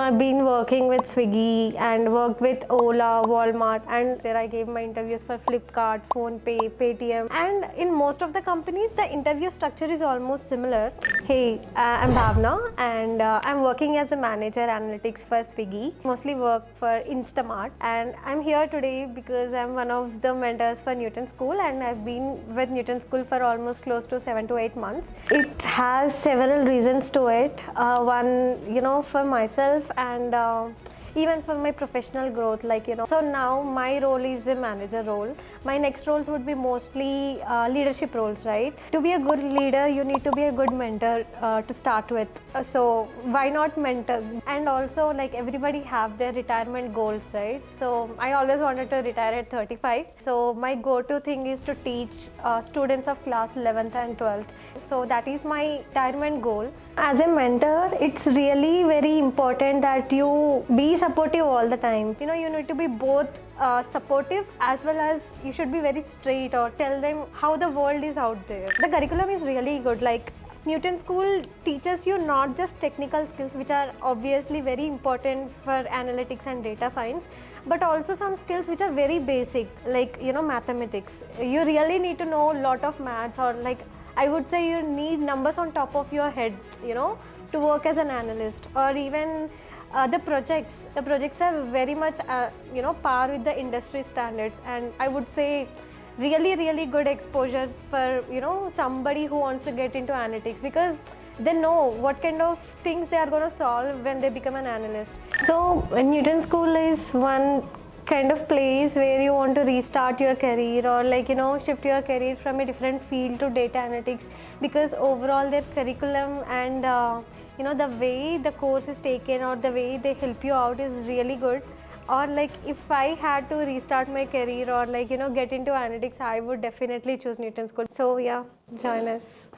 I've been working with Swiggy and worked with Ola, Walmart, and there I gave my interviews for Flipkart, PhonePe, Paytm. And in most of the companies, the interview structure is almost similar. Hey, I'm Bhavna, and I'm working as a manager analytics for Swiggy. Mostly work for Instamart, and I'm here today because I'm one of the mentors for Newton School, and I've been with Newton School for almost close to 7 to 8 months. It has several reasons to it. One, for myself and even for my professional growth, so now my role is a manager role. My next roles would be mostly leadership roles, right? To be a good leader, you need to be a good mentor to start with. So why not mentor? And also, like, everybody have their retirement goals, right? So I always wanted to retire at 35. So my go-to thing is to teach students of class 11th and 12th. So that is my retirement goal. As a mentor, it's really very important that you be supportive all the time. You need to be both supportive as well as you should be very straight or tell them how the world is out there. The curriculum is really good. Like, Newton School teaches you not just technical skills, which are obviously very important for analytics and data science, but also some skills which are very basic, like mathematics. You really need to know a lot of maths, or like I would say you need numbers on top of your head, to work as an analyst. Or even the projects are very much par with the industry standards, and I would say really good exposure for somebody who wants to get into analytics, because they know what kind of things they are going to solve when they become an analyst. So Newton School is one kind of place where you want to restart your career, or shift your career from a different field to data analytics, because overall their curriculum and the way the course is taken or the way they help you out is really good. Or like, if I had to restart my career or get into analytics, I would definitely choose Newton School. So yeah, join us.